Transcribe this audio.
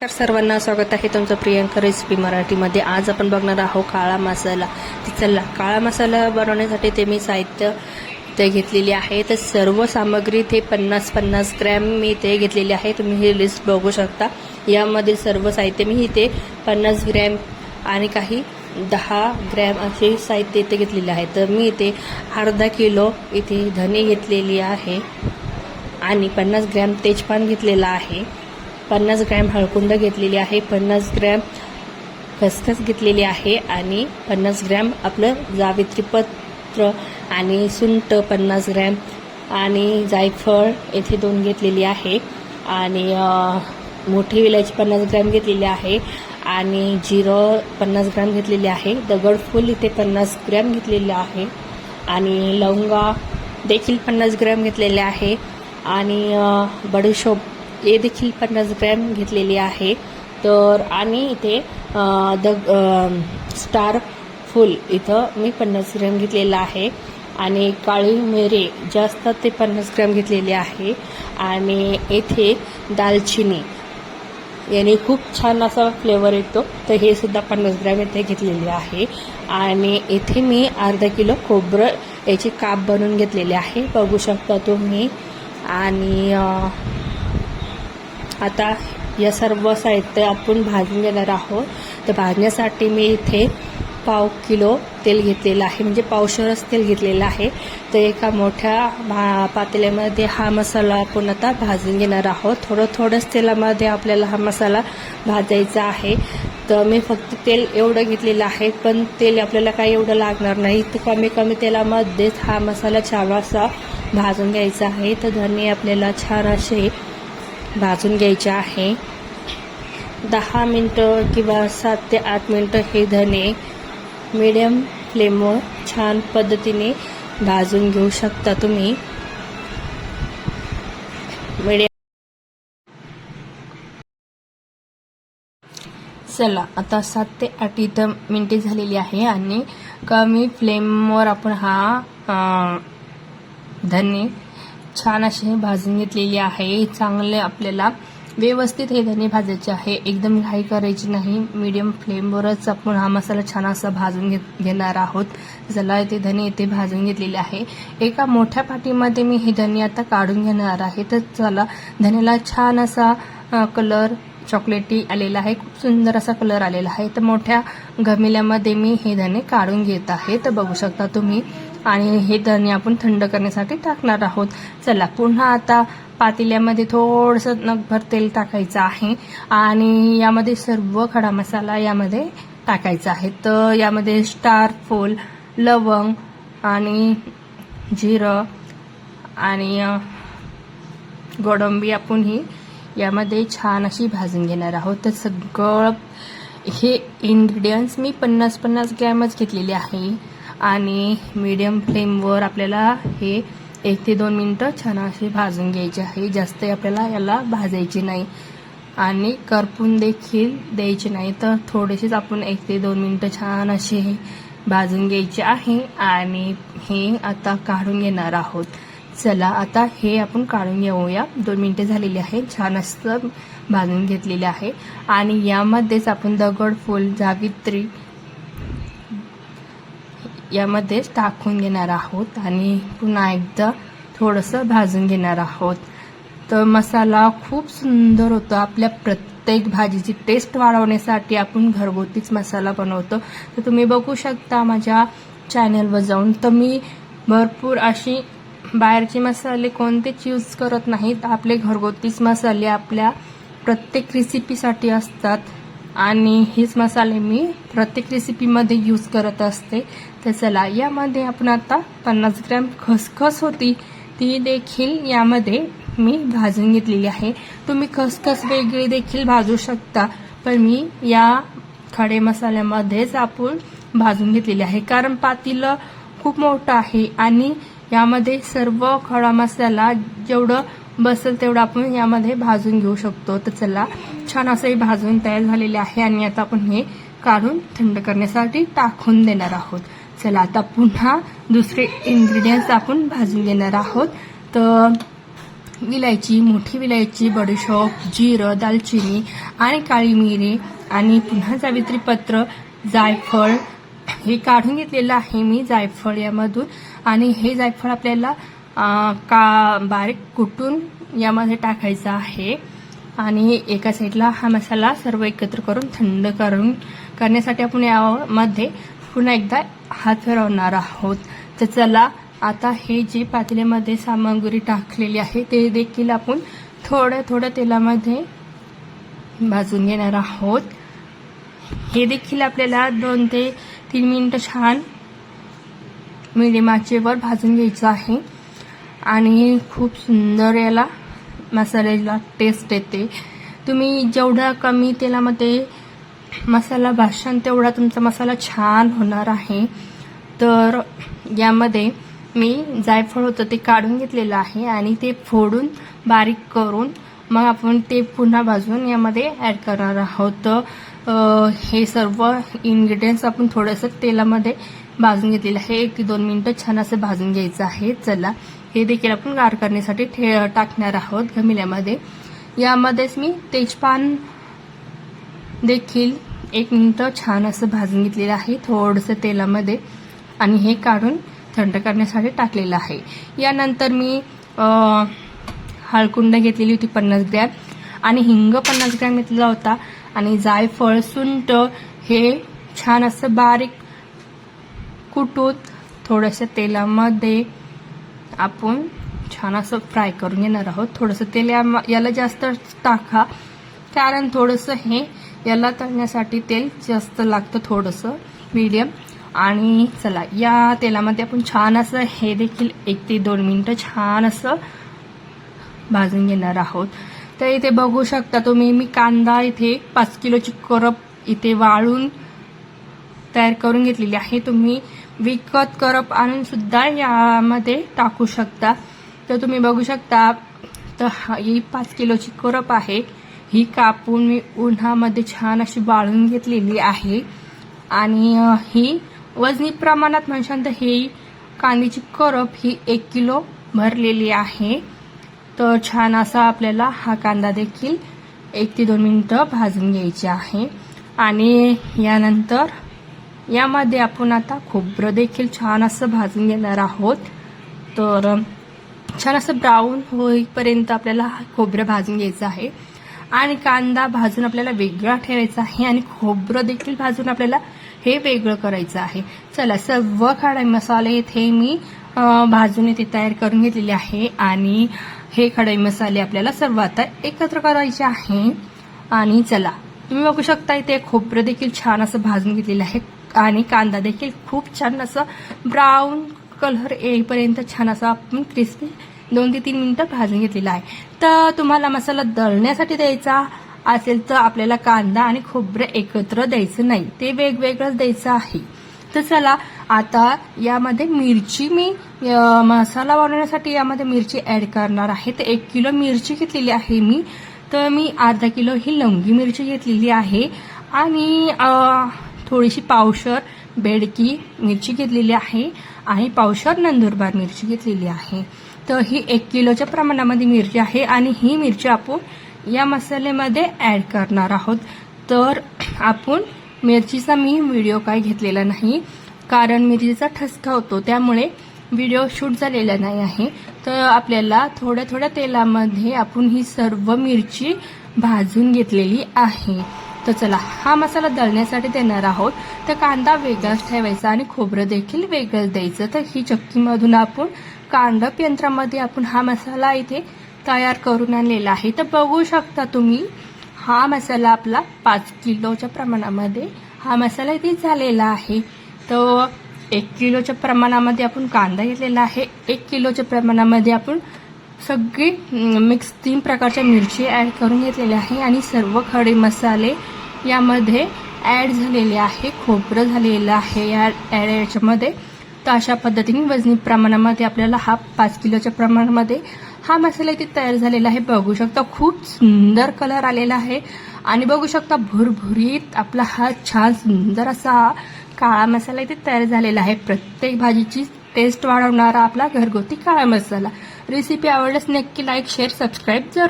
नमस्कार सर्वांना, स्वागत आहे तुमचं प्रियंका रेसिपी मराठीमध्ये। आज आपण बघणार आहोत काळा मसाला। चला, काळा मसाला बनवण्यासाठी ते मी साहित्य ते घेतलेली आहे। तर सर्व सामग्री ते 50 ग्रॅम मी ते घेतलेली आहे। तुम्ही ही लिस्ट बघू शकता। यामध्ये सर्व साहित्य मी इथे 50 ग्रॅम आणि काही 10 ग्रॅम असे साहित्य इथे घेतलेले आहे। तर मी इथे अर्धा किलो इथे धने घेतलेली आहे आणि 50 ग्रॅम तेजपान घेतलेला आहे, 50 ग्रॅम हळकुंड घेतलेली आहे, 50 ग्रॅम खसखस घेतलेली आहे आणि 50 ग्रॅम आपलं जावित्रीपत्र आणि सुंठ 50 ग्रॅम आणि जायफळ येथे 2 घेतलेली आहे आणि मोठी विलायची 50 ग्रॅम घेतलेली आहे आणि जिरं 50 ग्रॅम घेतलेली आहे, दगडफूल इथे 50 ग्रॅम घेतलेले आहे आणि लवंगा देखील 50 ग्रॅम घेतलेले आहे आणि बडीशोप हे देखील 50 ग्रॅम घेतलेली आहे। तर आणि इथे स्टार फूल इथं मी 50 ग्रॅम घेतलेला आहे आणि काळी मिरी जास्त ते 50 ग्रॅम घेतलेली आहे आणि येथे दालचिनी याने खूप छान असा फ्लेवर येतो, तर हे सुद्धा 50 ग्रॅम इथे घेतलेले आहे आणि इथे मी अर्धा किलो खोबरं याचे काप बनवून घेतलेले आहे, बघू शकता तुम्ही। आणि आता या सर्व साहित्य आपण भाजून घेणार आहोत। तर भाजण्यासाठी मी इथे पाव किलो तेल घेतलेलं आहे, म्हणजे पावशेरच तेल घेतलेलं आहे। तर एका मोठ्या पातेल्यामध्ये हा मसाला आपण आता भाजून घेणार आहोत। थोडंच तेलामध्ये आपल्याला हा मसाला भाजायचा आहे। तर मी फक्त तेल एवढं घेतलेलं आहे, पण तेल आपल्याला काही एवढं लागणार नाही। तर कमी तेलामध्येच हा मसाला छान असा भाजून घ्यायचा आहे। तर धने आपल्याला छान असे भाजून घ्यायचे आहे। 10 मिनिटं किंवा 7 ते 8 मिनिटं हे धने मीडियम फ्लेमवर छान पद्धतीने भाजून घेऊ शकता तुम्ही। चला, आता 7 ते 8 मिनिटे झालेली आहे आणि कमी फ्लेमवर आपण हा धने छान असे भाजून घेतलेले आहे। चांगले आपल्याला व्यवस्थित हे धने भाजायचे आहे, एकदम घाई करायची नाही। मीडियम फ्लेमवरच आपण हा मसाला छान असा भाजून घेणार आहोत। चला, ते धने इथे भाजून घेतलेले आहे। एका मोठ्या पाटीमध्ये मी हे धने आता काढून घेणार आहे। तर चला, धनेला छान असा कलर चॉकलेटी आलेला आहे, खूप सुंदर असा कलर आलेला आहे। तर मोठ्या घमिल्यामध्ये मी हे धने काढून घेत आहे, तर बघू शकता तुम्ही। आणि हे धने आपण थंड करण्यासाठी टाकणार आहोत। चला, पुन्हा आता पातेल्यामध्ये थोडंसं नगभर तेल टाकायचं आहे आणि यामध्ये सर्व खडा मसाला यामध्ये टाकायचा आहे। तर यामध्ये स्टार फूल, लवंग आणि जिरं आणि गोडंबी आपण ही यामध्ये छान अशी भाजून घेणार आहोत। तर सगळं हे इन्ग्रेडियंट्स मी 50 ग्रॅमच घेतलेले आहे आणि मीडियम फ्लेमवर आपल्याला हे 1 ते 2 मिनिटं छान असे भाजून घ्यायचे आहे। जास्त आपल्याला याला भाजायचे नाही आणि करपून देखील द्यायचे नाही। तर थोडेसेच आपण 1 ते 2 मिनिटं छान असे भाजून घ्यायचे आहे आणि हे आता काढून घेणार आहोत। चला, आता हे आपण काढून घेऊया। 2 मिनिटे झालेली आहे, छान असं भाजून घेतलेले आहे आणि यामध्येच आपण दगडफूल, जावित्री यामध्येच टाकून घेणार आहोत आणि पुन्हा एकदा थोडंसं भाजून घेणार आहोत। तर मसाला खूप सुंदर होतो। आपल्या प्रत्येक भाजीची टेस्ट वाढवण्यासाठी आपण घरगुतीच मसाला बनवतो। तर तुम्ही बघू शकता माझ्या चॅनलवर जाऊन। तर मी भरपूर अशी बाहेरचे मसाले कोणतेच यूज करत नाहीत, आपले घरगुतीच मसाले आपल्या प्रत्येक रेसिपीसाठी असतात आणि हेच मसाले मी प्रत्येक रेसिपीमध्ये यूज करत असते। तर चला, यामध्ये आपण आता 50 ग्रॅम खसखस होती ती देखील यामध्ये मी भाजून घेतलेली आहे। तुम्ही खसखस वेगळी देखील भाजू शकता, पण मी या खडे मसाल्यामध्येच आपण भाजून घेतलेली आहे, कारण पातेलं खूप मोठं आहे आणि यामध्ये सर्व खडा मसाला जेवढं बसेल तेवढं आपण यामध्ये भाजून घेऊ शकतो। तर चला, छान असं हे भाजून तयार झालेले आहे आणि आता आपण हे काढून थंड करण्यासाठी टाकून देणार आहोत। चला, आता पुन्हा दुसरे इन्ग्रेडियंट्स आपण भाजून घेणार आहोत। तर विलायची, मोठी विलायची, बडीशोप, जिरं, दालचिनी आणि काळी मिरी आणि पुन्हा जावित्री पत्र, जायफळ हे काढून घेतलेलं आहे मी जायफळ यामधून. आणि हे जायफळ आपल्याला बारीक कुटून यामध्ये टाकायचं आहे. आणि एका साईडला हा मसाला सर्व एकत्र करून थंड करण्यासाठी आपण यामध्ये पुन्हा एकदा हात फिरवणार आहोत. तर चला आता हे जे पातेल्यामध्ये सामग्री टाकलेली आहे ते देखील आपण थोड्या तेलामध्ये भाजून घेणार आहोत. हे देखील आपल्याला 2 ते 3 मिनिटं छान मिडियम आचेवर भाजून घ्यायचं आहे. आणि खूप सुंदर याला मसाल्याला टेस्ट येते. तुम्ही जेवढा कमी तेलामध्ये मसाला भाजशाल तेवढा तुमचा मसाला छान होणार आहे. तर यामध्ये मी जायफळ होतं ते काढून घेतलेलं आहे आणि ते फोडून बारीक करून मग आपण ते पुन्हा भाजून यामध्ये ॲड करणार आहोत. हे सर्व इन्ग्रेडियंट्स आपण थोडंसं तेलामध्ये भाजून घेतलेलं आहे. 1 ते 2 मिनिटं छान असं भाजून घ्यायचं आहे. चला हे देखील आपण गार करण्यासाठी टाकणार आहोत घमिल्यामध्ये. यामध्येच मी तेजपान देखील 1 मिनिटं छान असं भाजून घेतलेलं आहे थोडंसं तेलामध्ये आणि हे काढून थंड करण्यासाठी टाकलेलं आहे. यानंतर मी हळकुंड घेतलेली होती 50 ग्रॅम आणि हिंग 50 ग्रॅम घेतलेला होता. आणि जायफळ, सुंठ हे छान असं बारीक कुटून थोडंसं तेलामध्ये आपण छान असं फ्राय करून घेणार आहोत. थोडंसं तेल याला जास्त टाका कारण थोडंसं हे याला तळण्यासाठी तेल जास्त लागतं थोडंसं मीडियम. आणि चला या तेलामध्ये आपण छान असं हे देखील 1 ते 2 मिनिटं छान असं भाजून घेणार आहोत. तर इथे बघू शकता तुम्ही मी कांदा इथे 5 किलोची करप इथे वाळून तयार करून घेतलेली आहे. तुम्ही विकत करप आणून सुद्धा यामध्ये टाकू शकता. तर तुम्ही बघू शकता तर ही 5 किलोची करप आहे. ही कापून मी उन्हामध्ये छान अशी वाळून घेतलेली आहे. आणि ही वजनी प्रमाणात म्हणशाल तर ही कांद्याची करप ही 1 किलो भरलेली आहे. तर छान असा आपल्याला हा कांदा देखील 1 ते 2 मिनिटं भाजून घ्यायचे आहे. आणि यानंतर यामध्ये आपण आता खोबरं देखील छान असं भाजून घेणार आहोत. तर छान असं ब्राऊन होईपर्यंत आपल्याला खोबरं भाजून घ्यायचं आहे. आणि कांदा भाजून आपल्याला वेगळा ठेवायचा आहे आणि खोबरं देखील भाजून आपल्याला हे वेगळं करायचं आहे. चला सर्व खडे मसाले इथे मी भाजून इथे तयार करून घेतलेले आहे. आणि हे खडे मसाले आपल्याला सर्व आता एकत्र करायचे आहे. आणि चला तुम्ही बघू शकता इथे खोबरं देखील छान असं भाजून घेतलेलं आहे आणि कांदा देखील खूप छान असं ब्राऊन कलर येईपर्यंत छान असं आपण क्रिस्पी 2 ते 3 मिनिटं भाजून घेतलेला आहे. तर तुम्हाला मसाला दळण्यासाठी द्यायचा असेल तर आपल्याला कांदा आणि खोबरं एकत्र द्यायचं नाही, ते वेगवेगळंच द्यायचं आहे. तर चला आता यामध्ये मिरची मी मसाला बनवण्यासाठी यामध्ये मिरची ऍड करणार आहे. तर 1 किलो मिरची घेतलेली आहे मी. तर मी अर्धा किलो ही लवंगी मिरची घेतलेली आहे आणि थोडीशी पावशर बेडकी मिरची घेतलेली आहे आणि पावशर नंदुरबार मिरची घेतलेली आहे. तर ही 1 किलोच्या प्रमाणामध्ये मिरची आहे आणि ही मिरची आपण या मसाल्यामध्ये ऍड करणार आहोत. तर आपण मिरचीचा मी व्हिडिओ काय घेतलेला नाही कारण मिरचीचा ठसका होतो त्यामुळे व्हिडिओ शूट झालेला नाही आहे. तर आपल्याला थोड्या तेलामध्ये आपण ही सर्व मिरची भाजून घेतलेली आहे. तर चला हा मसाला दळण्यासाठी देणार आहोत. तर कांदा वेगळाच ठेवायचा आणि खोबरं देखील वेगळंच द्यायचं. तर ही चक्कीमधून आपण कांडप यंत्रामध्ये आपण हा मसाला इथे तयार करून आणलेला आहे. तर बघू शकता तुम्ही हा मसाला आपला 5 किलोच्या प्रमाणामध्ये हा मसाला इथे झालेला आहे. तर 1 किलोच्या प्रमाणामध्ये आपण कांदा घेतलेला आहे. 1 किलोच्या प्रमाणामध्ये आपण सगळी मिक्स 3 प्रकारच्या मिरची ऍड करून घेतलेल्या आहे आणि सर्व खडे मसाले यामध्ये ऍड झालेले आहे. खोबरं झालेलं आहे याच्यामध्ये. तर अशा पद्धतीने वजनी प्रमाणामध्ये आपल्याला हा 5 किलोच्या प्रमाणामध्ये हा मसाला इथे तयार झालेला आहे. बघू शकता खूप सुंदर कलर आलेला आहे आणि बघू शकता भुरभुरीत आपला हा छान सुंदर असा काळा मसाला इथे तयार झालेला आहे. प्रत्येक भाजीची टेस्ट वाढवणारा आपला घरगुती काळा मसाला. रेसिपी आवडल्यास नक्की लाईक शेअर सबस्क्राईब जरूर